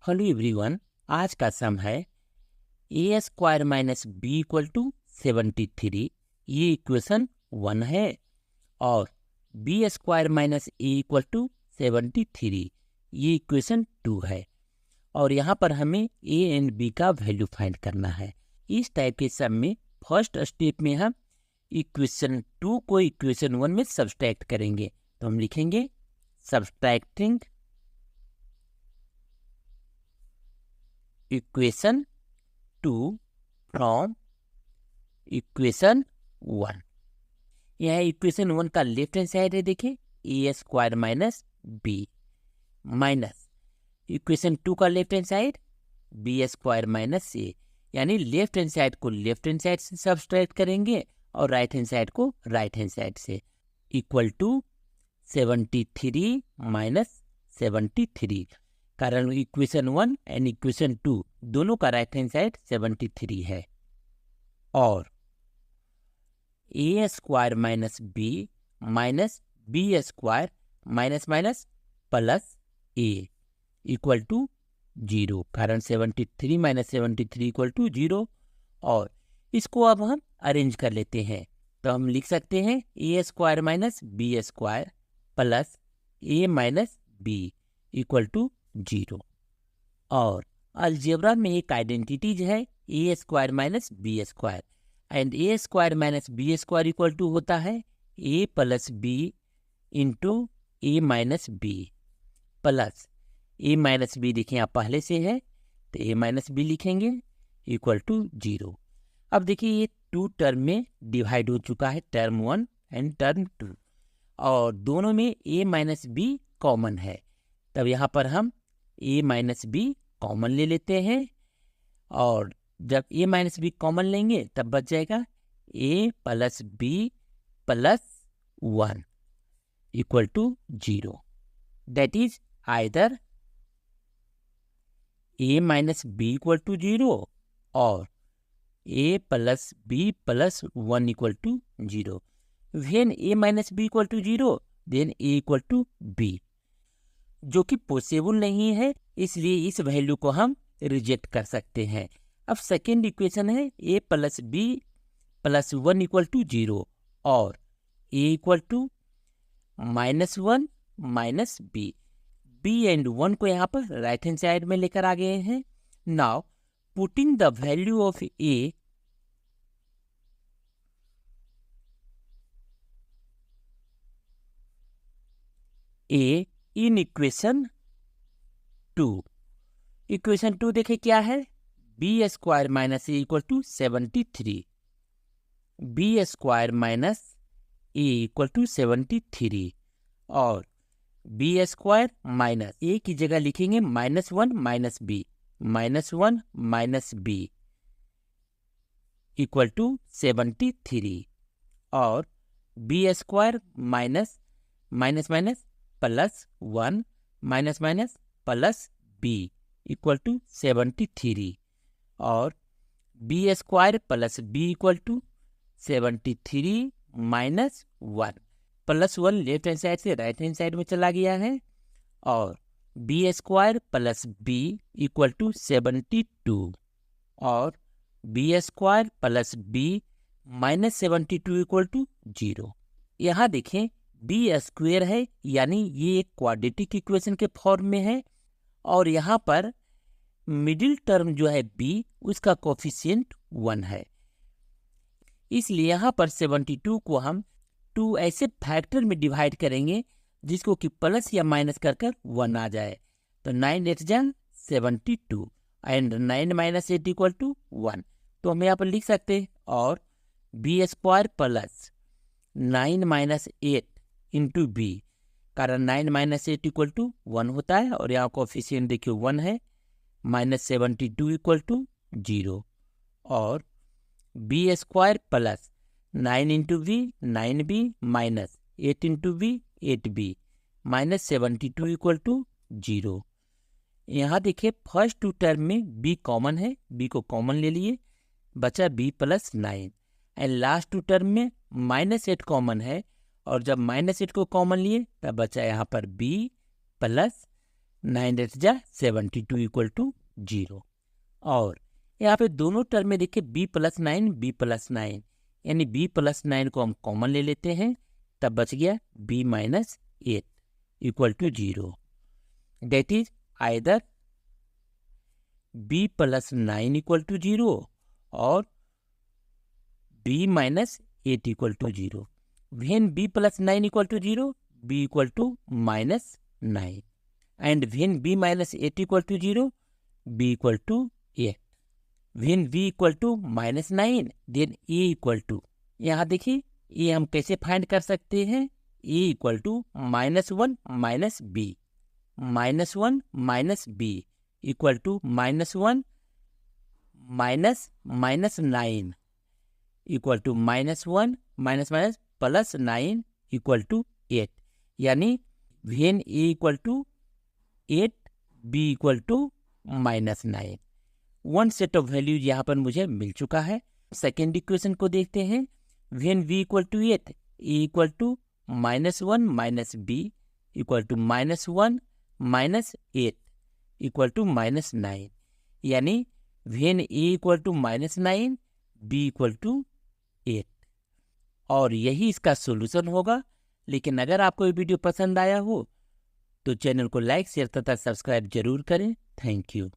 Hello everyone, आज का sum है A square minus B equal to 73। ये इक्वेशन 1 है। और B square minus A equal to 73, ये इक्वेशन 2 है। और यहाँ पर हमें ए एंड बी का वैल्यू फाइंड करना है। इस टाइप के सम में फर्स्ट स्टेप में हम इक्वेशन 2 को इक्वेशन 1 में सब्सट्रैक्ट करेंगे। तो हम लिखेंगे सब्सट्रैक्टिंग इक्वेशन 2 फ्रॉम इक्वेशन 1। यह इक्वेशन 1 का लेफ्ट हैंड साइड है, देखिए A square minus B, minus equation 2 का left hand side B square minus A, यानी लेफ्ट हैंड साइड को लेफ्ट हैंड साइड से सब्सट्रैक्ट करेंगे और राइट हैंड साइड को राइट हैंड साइड से, इक्वल टू 73 माइनस 73। कारण इक्वेशन 1 एंड इक्वेशन 2 दोनों का राइट हैंड साइड 73 है। और A square minus B square minus minus plus A equal to 0, कारण 73 माइनस 73 इक्वल टू 0। और इसको अब हम अरेंज कर लेते हैं। तो हम लिख सकते हैं A square minus B square plus A minus B equal to 0। और अलजेब्रा में एक आइडेंटिटीज है A square minus B square, and A square minus B square equal to होता है A plus B into A minus B, plus A minus B देखें आप पहले से है तो ए माइनस बी लिखेंगे इक्वल टू 0। अब देखिए ये 2 टर्म में डिवाइड हो चुका है, टर्म 1 एंड टर्म 2, और दोनों में ए माइनस बी कॉमन है। तब यहाँ पर हम ए माइनस बी कॉमन ले लेते हैं, और जब ए माइनस बी कॉमन लेंगे तब बच जाएगा A plus B plus 1 equal to 0। That is either A minus B equal to 0 और A plus B plus 1 equal to 0। When A minus B equal to 0 then A equal to B, जो कि possible नहीं है, इसलिए इस value को हम reject कर सकते हैं। अब सेकेंड इक्वेशन है A plus B plus 1 equal to 0 और A equal to minus 1 minus B. B and 1 को यहाँ पर राइट हैंड साइड में लेकर आ गए हैं। Now putting the value of A in equation 2। Equation 2 देखे क्या है, B square minus A equal to 73, B square minus A equal to 73, और बी स्क्वायर माइनस ए की जगह लिखेंगे -1 minus b, -1 minus B equal to 73, और B square minus minus minus plus 1 minus minus plus b equal to 73, और B square plus b equal to 73 minus 1, plus 1 left hand side से right hand side में चला गया है, और B square plus b equal to 72, और B square plus b minus 72 equal to 0। यहाँ देखें बी स्क्वायर है, यानी ये एक क्वाड्रेटिक इक्वेशन के फॉर्म में है, और यहाँ पर मिडिल टर्म जो है b उसका कोफिशिएंट 1 है। इसलिए यहाँ पर 72 को हम 2 ऐसे फैक्टर में डिवाइड करेंगे जिसको कि प्लस या माइनस कर 1 आ जाए। तो 9 8 जा 72 एंड 9 माइनस 8 इक्वल टू 1। तो हम यहाँ पर लिख सकते हैं, और B square plus 9 minus 8 into b, कारण 9 माइनस 8 इक्वल टू 1 होता है, और यहाँ कोफिशिएंट देखिए 1 है, -72 इक्वल टू 0, और B square plus 9 into b 9b minus 8 into b 8b -72 equal to 0। यहाँ देखिए फर्स्ट 2 टर्म में b कॉमन है, b को कॉमन ले लिए, बचा b plus 9, and last 2 term में -8 कॉमन है, और जब -8 को कॉमन लिए तब बचा यहाँ पर b प्लस 9 8 जा 72 इक्वल टू 0। और यहाँ पे दोनों टर्म में देखिए b प्लस 9 b प्लस 9, यानी b प्लस 9 को हम कॉमन ले लेते हैं, तब बच गया b minus 8 equal to 0। That is either b plus 9 equal to 0 और b minus 8 equal to 0। When b plus 9 equal to 0, b equal to minus 9. And when b minus 8 equal to 0, b equal to 8. When b equal to minus 9, then a equal to, यहाँ देखिए ये हम कैसे find कर सकते हैं, a equal to -1 minus b, -1 minus b equal to -1 minus 9 equal to -1 minus plus 9 equal to 8, यानी when a equal to 8 b equal to -9। One set of values यहाँ पर मुझे मिल चुका है। सेकेंड इक्वेशन को देखते हैं। When we equal to 8 a equal to -1 minus B equal to -1 minus 8 equal to -9, यानी when a equal to -9 b equal to 8, और यही इसका सॉल्यूशन होगा। लेकिन अगर आपको ये वीडियो पसंद आया हो तो चैनल को लाइक शेयर तथा सब्सक्राइब जरूर करें। Thank you.